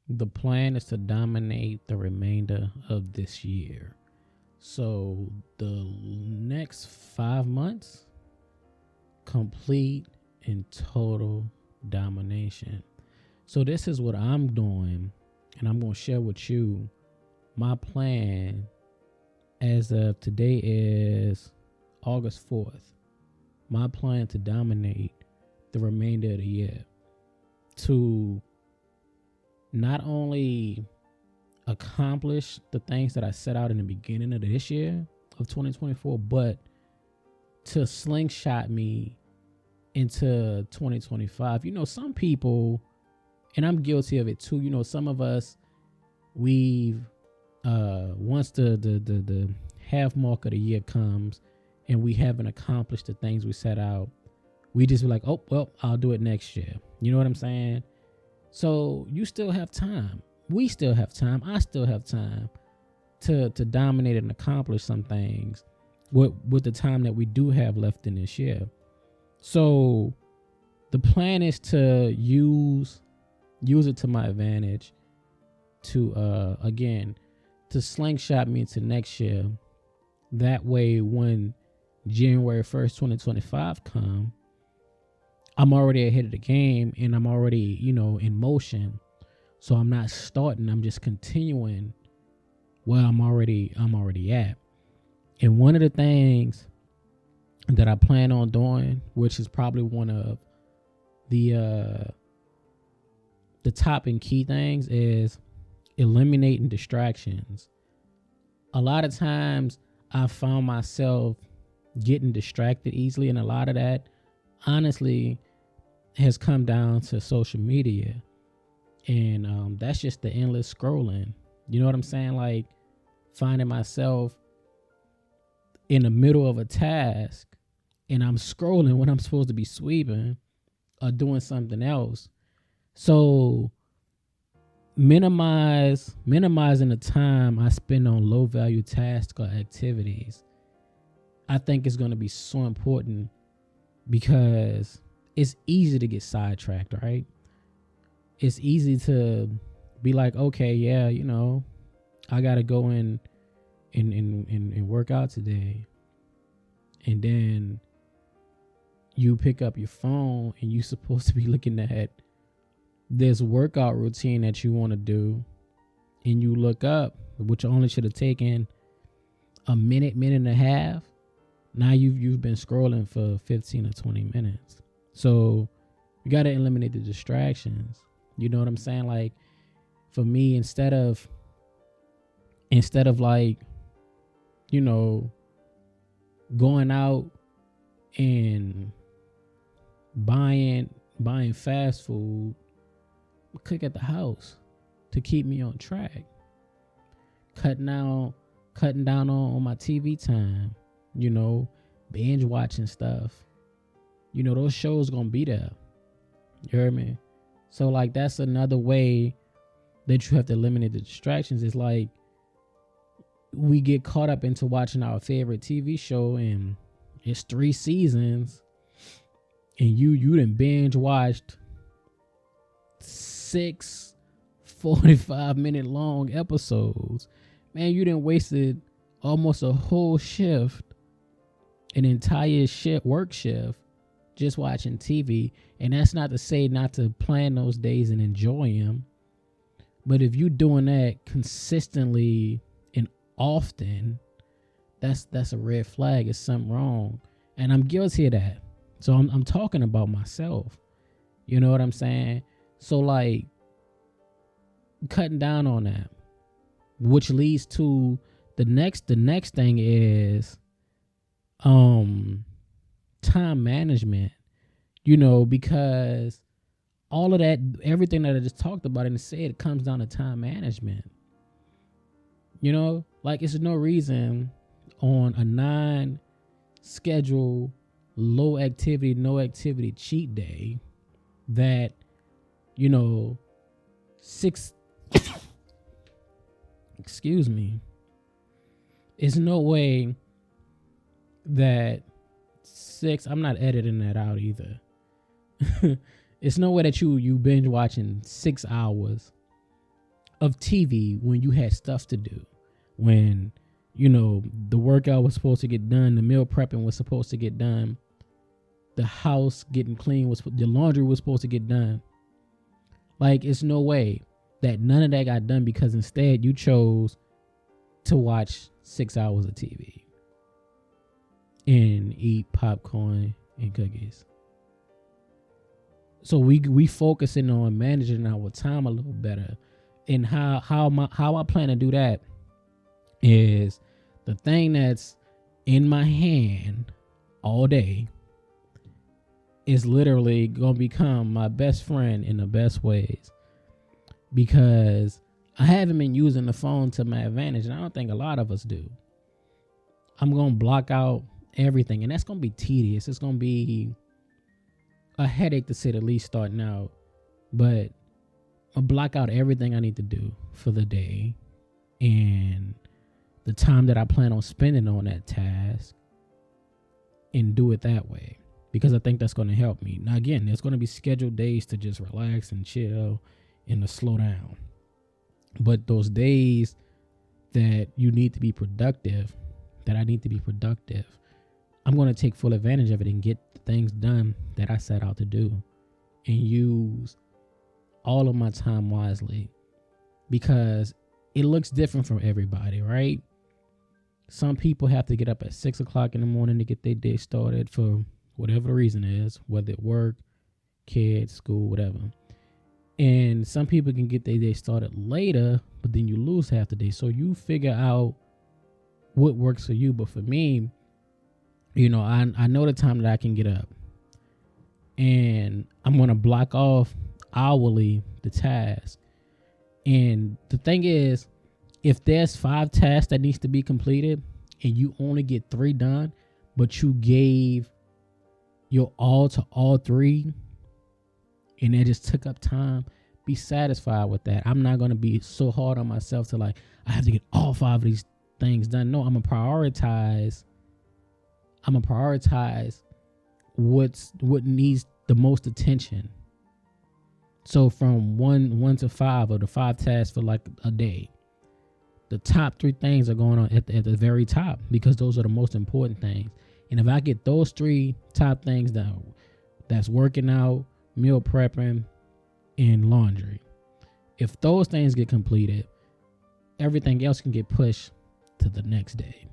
The plan is to dominate the remainder of this year. So the next 5 months, complete and total domination. So this is what I'm doing, and I'm going to share with you my plan as of today is August 4th. My plan to dominate the remainder of the year, to not only accomplish the things that I set out in the beginning of this year of 2024, but to slingshot me into 2025. Some people, and I'm guilty of it too. Some of us, we've once the half mark of the year comes and we haven't accomplished the things we set out, we just be like, oh well, I'll do it next year. You know what I'm saying? So you still have time. We still have time. I still have time to dominate and accomplish some things with the time that we do have left in this year. So the plan is to use it to my advantage to again to slingshot me into next year. That way, when January 1st, 2025 come, I'm already ahead of the game and I'm already, in motion. So I'm not starting, I'm just continuing where I'm already at. And one of the things that I plan on doing, which is probably one of the top and key things, is eliminating distractions. A lot of times I found myself getting distracted easily, and a lot of that honestly has come down to social media. And that's just the endless scrolling. You know what I'm saying? Like finding myself in the middle of a task and I'm scrolling when I'm supposed to be sweeping or doing something else. So minimizing the time I spend on low value tasks or activities, I think is going to be so important, because it's easy to get sidetracked, right? It's easy to be like, okay, yeah, I got to go in and work out today. And then you pick up your phone and you're supposed to be looking at this workout routine that you want to do. And you look up, which only should have taken a minute and a half. Now you've been scrolling for 15 or 20 minutes. So you got to eliminate the distractions. You know what I'm saying? Like for me, instead of like, going out and buying fast food, cook at the house to keep me on track. Cutting down on my TV time, binge watching stuff. Those shows gonna be there. You heard me? So like that's another way that you have to eliminate the distractions. It's like we get caught up into watching our favorite TV show and it's 3 seasons and you done binge watched 6 45-minute long episodes. Man, you done wasted almost a whole shift, an entire work shift, just watching TV. And that's not to say not to plan those days and enjoy them. But if you're doing that consistently and often, that's a red flag. It's something wrong. And I'm guilty of that. So I'm talking about myself. You know what I'm saying? So like cutting down on that, which leads to the next thing is time management. Because all of that, everything that I just talked about and said, it comes down to time management. Like it's no reason on a non-schedule, low activity, no activity cheat day that, 6, excuse me, it's no way that 6, I'm not editing that out either. It's no way that you binge watching 6 hours of TV when you had stuff to do, when the workout was supposed to get done, the meal prepping was supposed to get done, the house getting clean the laundry was supposed to get done. Like, it's no way that none of that got done because instead you chose to watch 6 hours of TV and eat popcorn and cookies. So we focusing on managing our time a little better. And how I plan to do that is the thing that's in my hand all day is literally gonna become my best friend in the best ways, because I haven't been using the phone to my advantage, and I don't think a lot of us do. I'm gonna block out everything, and that's gonna be tedious. It's gonna be a headache to say the least starting out, but I'll block out everything I need to do for the day and the time that I plan on spending on that task, and do it that way, because I think that's going to help me. Now, again, there's going to be scheduled days to just relax and chill and to slow down. But those days that you need to be productive, that I need to be productive, I'm going to take full advantage of it and get the things done that I set out to do and use all of my time wisely, because it looks different from everybody, right? Some people have to get up at 6 o'clock in the morning to get their day started for whatever the reason is, whether it work, kids, school, whatever. And some people can get their day started later, but then you lose half the day. So you figure out what works for you. But for me, I know the time that I can get up, and I'm going to block off hourly the task. And the thing is, if there's 5 tasks that needs to be completed and you only get 3 done, but you gave your all to all 3 and it just took up time, be satisfied with that. I'm not going to be so hard on myself to I have to get all 5 of these things done. No, I'm going to prioritize what needs the most attention. So from 1 to 5, or the 5 tasks for a day, the top 3 things are going on at the very top, because those are the most important things. And if I get those 3 top things down, that's working out, meal prepping, and laundry, if those things get completed, everything else can get pushed to the next day.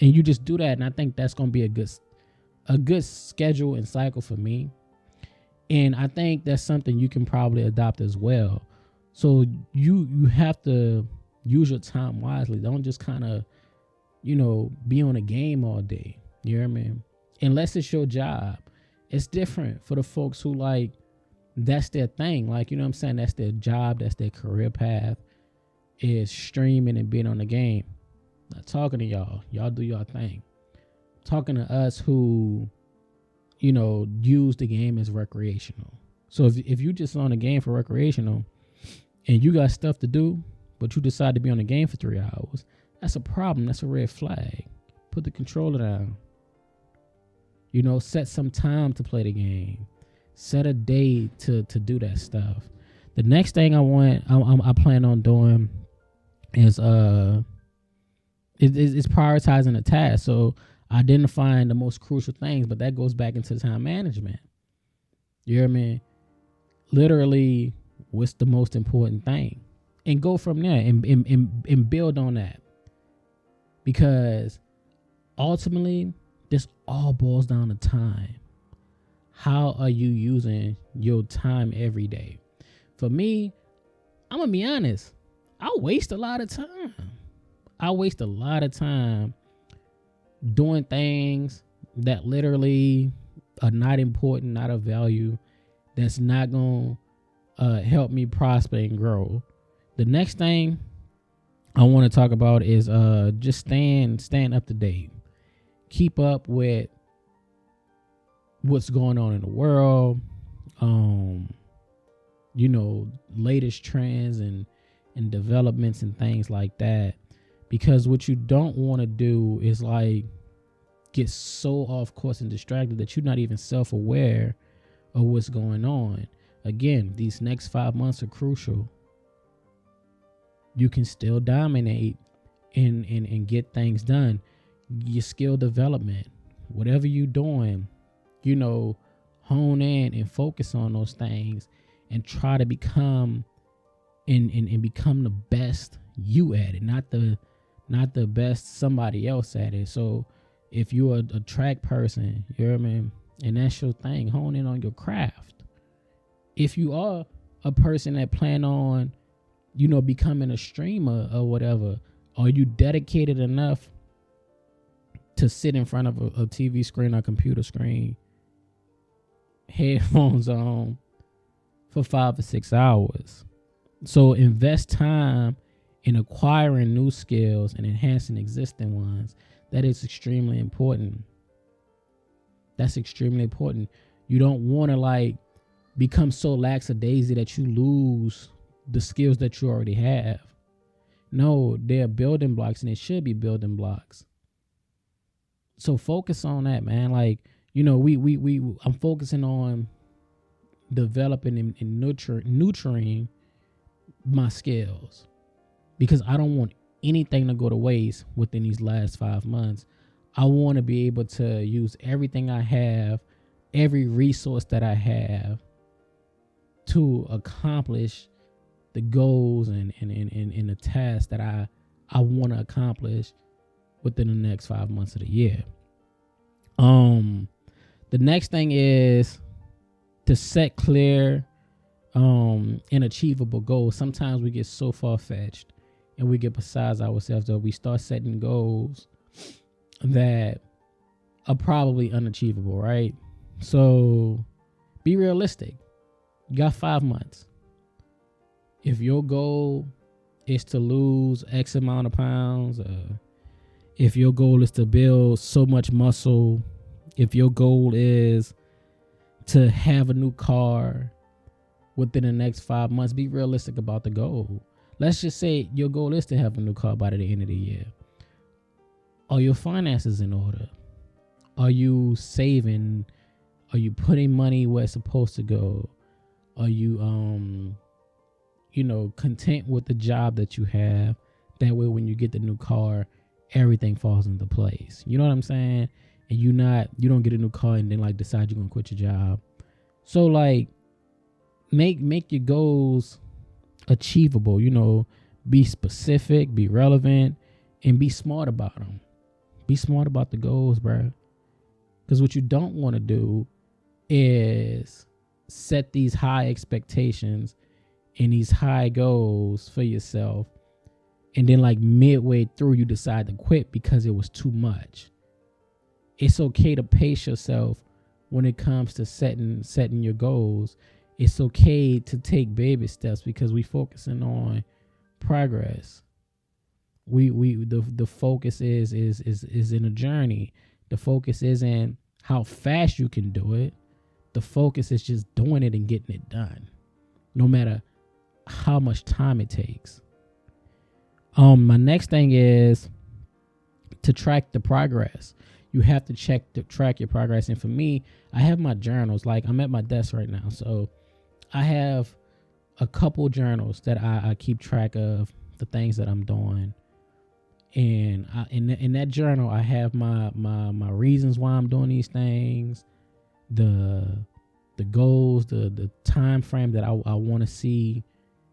And you just do that, and I think that's going to be a good schedule and cycle for me. And I think that's something you can probably adopt as well. So you have to use your time wisely. Don't just kind of, be on a game all day. You know what I mean? Unless it's your job. It's different for the folks who that's their thing. What I'm saying? That's their job. That's their career path, is streaming and being on the game. Not talking to y'all. Y'all do your thing. Talking to us who, use the game as recreational. So if you just on the game for recreational and you got stuff to do, but you decide to be on the game for 3 hours, that's a problem. That's a red flag. Put the controller down. Set some time to play the game. Set a day to do that stuff. The next thing I plan on doing is prioritizing a task. So identifying the most crucial things, but that goes back into time management. You know what I mean? Literally, what's the most important thing? And go from there and build on that. Because ultimately, this all boils down to time. How are you using your time every day? For me, I'm going to be honest. I waste a lot of time. I waste a lot of time doing things that literally are not important, not of value, that's not going to help me prosper and grow. The next thing I want to talk about is just staying up to date. Keep up with what's going on in the world, latest trends and developments and things like that. Because what you don't want to do is get so off course and distracted that you're not even self-aware of what's going on. Again, these next 5 months are crucial. you can still dominate and get things done. Your skill development, whatever you're doing, hone in and focus on those things and try to become and become the best you at it, not the best somebody else at it. So if you're a track person, you know what I mean, and that's your thing, hone in on your craft. If you are a person that plan on, becoming a streamer or whatever, are you dedicated enough to sit in front of a TV screen or computer screen, headphones on, for 5 or 6 hours? So invest time in acquiring new skills and enhancing existing ones. That is extremely important. That's extremely important. You don't want to become so lackadaisy that you lose the skills that you already have. No, they're building blocks, and it should be building blocks. So focus on that, man. I'm focusing on developing and nurturing my skills, because I don't want anything to go to waste within these last 5 months. I want to be able to use everything I have, every resource that I have, to accomplish the goals and the tasks that I want to accomplish within the next 5 months of the year. The next thing is to set clear and achievable goals. Sometimes we get so far-fetched and we get besides ourselves that we start setting goals that are probably unachievable, right? So be realistic. You got 5 months. If your goal is to lose X amount of pounds, if your goal is to build so much muscle, if your goal is to have a new car within the next 5 months, be realistic about the goal. Let's just say your goal is to have a new car by the end of the year. Are your finances in order? Are you saving? Are you putting money where it's supposed to go? Are you, content with the job that you have? That way, when you get the new car, everything falls into place. You know what I'm saying? And you don't get a new car and then decide you're gonna quit your job. So make your goals achievable. Be specific, be relevant, and be smart about them. Be smart about the goals, bro. Because what you don't want to do is set these high expectations and these high goals for yourself, and then midway through you decide to quit because it was too much. It's okay to pace yourself when it comes to setting your goals. It's okay to take baby steps because we focusing on progress. The focus is in a journey. The focus isn't how fast you can do it. The focus is just doing it and getting it done, no matter how much time it takes. My next thing is to track the progress. You have to track your progress. And for me, I have my journals. I'm at my desk right now, so I have a couple journals that I keep track of the things that I'm doing. And in that journal, I have my reasons why I'm doing these things, the goals, the time frame that I want to see.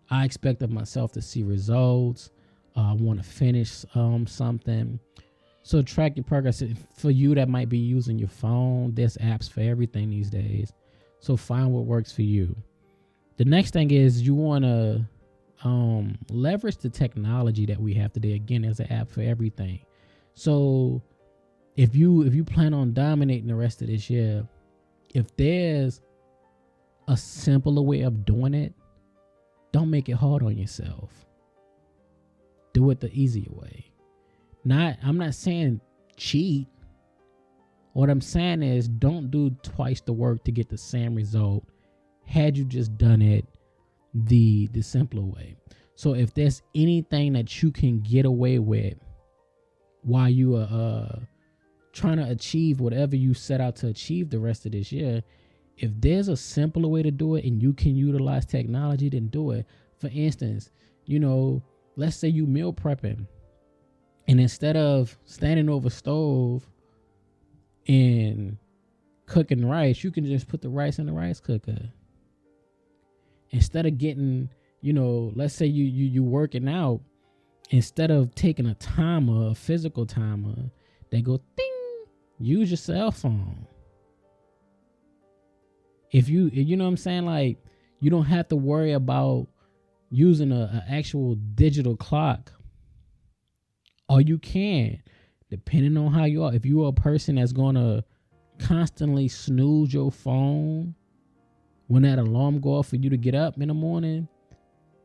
I expect of myself to see results. I want to finish something. So track your progress. For you that might be using your phone, there's apps for everything these days. So find what works for you. The next thing is you want to leverage the technology that we have today. Again, there's an app for everything. So if you plan on dominating the rest of this year, if there's a simpler way of doing it, don't make it hard on yourself. Do it the easier way. I'm not saying cheat. What I'm saying is don't do twice the work to get the same result had you just done it the simpler way. So if there's anything that you can get away with while you are trying to achieve whatever you set out to achieve the rest of this year, if there's a simpler way to do it and you can utilize technology, then do it. For instance, let's say you meal prepping, and instead of standing over stove and cooking rice, you can just put the rice in the rice cooker. Instead of getting, let's say you working out, instead of taking a timer, a physical timer, they go ding, use your cell phone. If you know what I'm saying, like, you don't have to worry about using a actual digital clock. Or you can, depending on how you are. If you are a person that's going to constantly snooze your phone when that alarm go off for you to get up in the morning,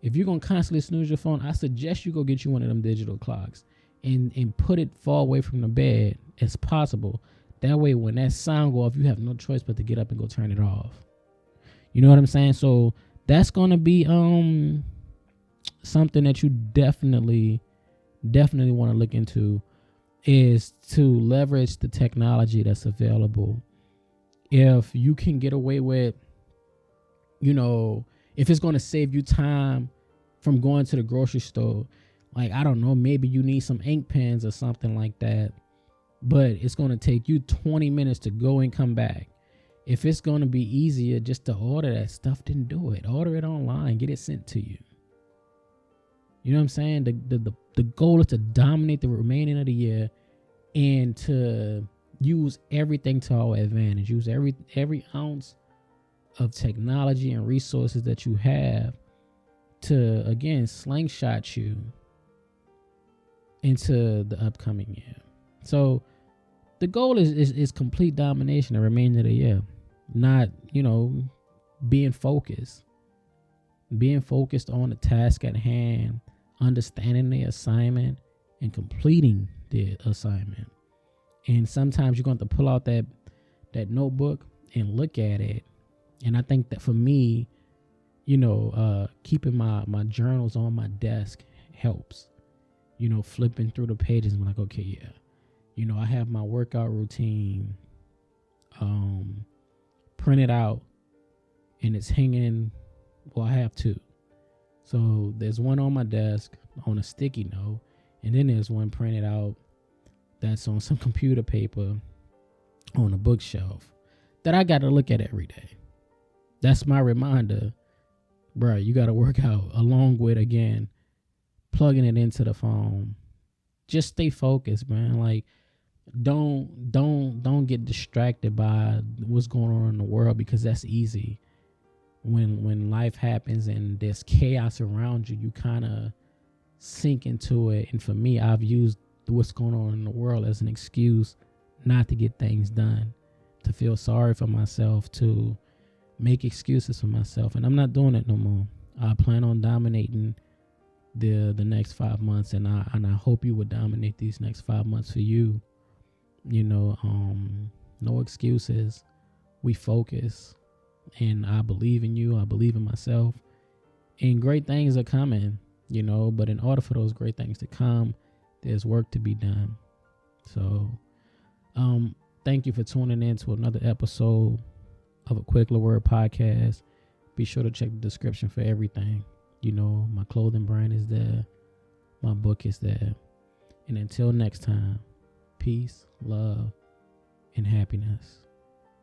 if you're going to constantly snooze your phone, I suggest you go get you one of them digital clocks and put it far away from the bed as possible. That way, when that sound go off, you have no choice but to get up and go turn it off. You know what I'm saying? So that's going to be something that you definitely want to look into, is to leverage the technology that's available. If you can get away with, if it's going to save you time from going to the grocery store, like, I don't know, maybe you need some ink pens or something like that, but it's going to take you 20 minutes to go and come back. If it's going to be easier just to order that stuff, then do it. Order it online, get it sent to you. You know what I'm saying? The goal is to dominate the remaining of the year and to use everything to our advantage. Use every ounce of technology and resources that you have to, again, slingshot you into the upcoming year. So the goal is complete domination the remainder of the year. Not, being focused. Being focused on the task at hand, understanding the assignment, and completing the assignment. And sometimes you're going to pull out that notebook and look at it. And I think that for me, keeping my journals on my desk helps. Flipping through the pages and like, okay, yeah. I have my workout routine printed out, and it's hanging. Well, I have two. So there's one on my desk on a sticky note, and then there's one printed out that's on some computer paper on a bookshelf that I got to look at every day. That's my reminder, bro. You got to work out, along with, again, plugging it into the phone. Just stay focused, man. Like, don't get distracted by what's going on in the world, because that's easy. When life happens and there's chaos around you, you kind of sink into it. And for me, I've used what's going on in the world as an excuse not to get things done, to feel sorry for myself, to make excuses for myself. And I'm not doing it no more. I plan on dominating the next 5 months, and I hope you would dominate these next 5 months for you. No excuses. We focus, and I believe in you. I believe in myself, and great things are coming. But in order for those great things to come, there's work to be done. So, thank you for tuning in to another episode of a Quick Little Word podcast. Be sure to check the description for everything. My clothing brand is there. My book is there. And until next time, peace, love, and happiness.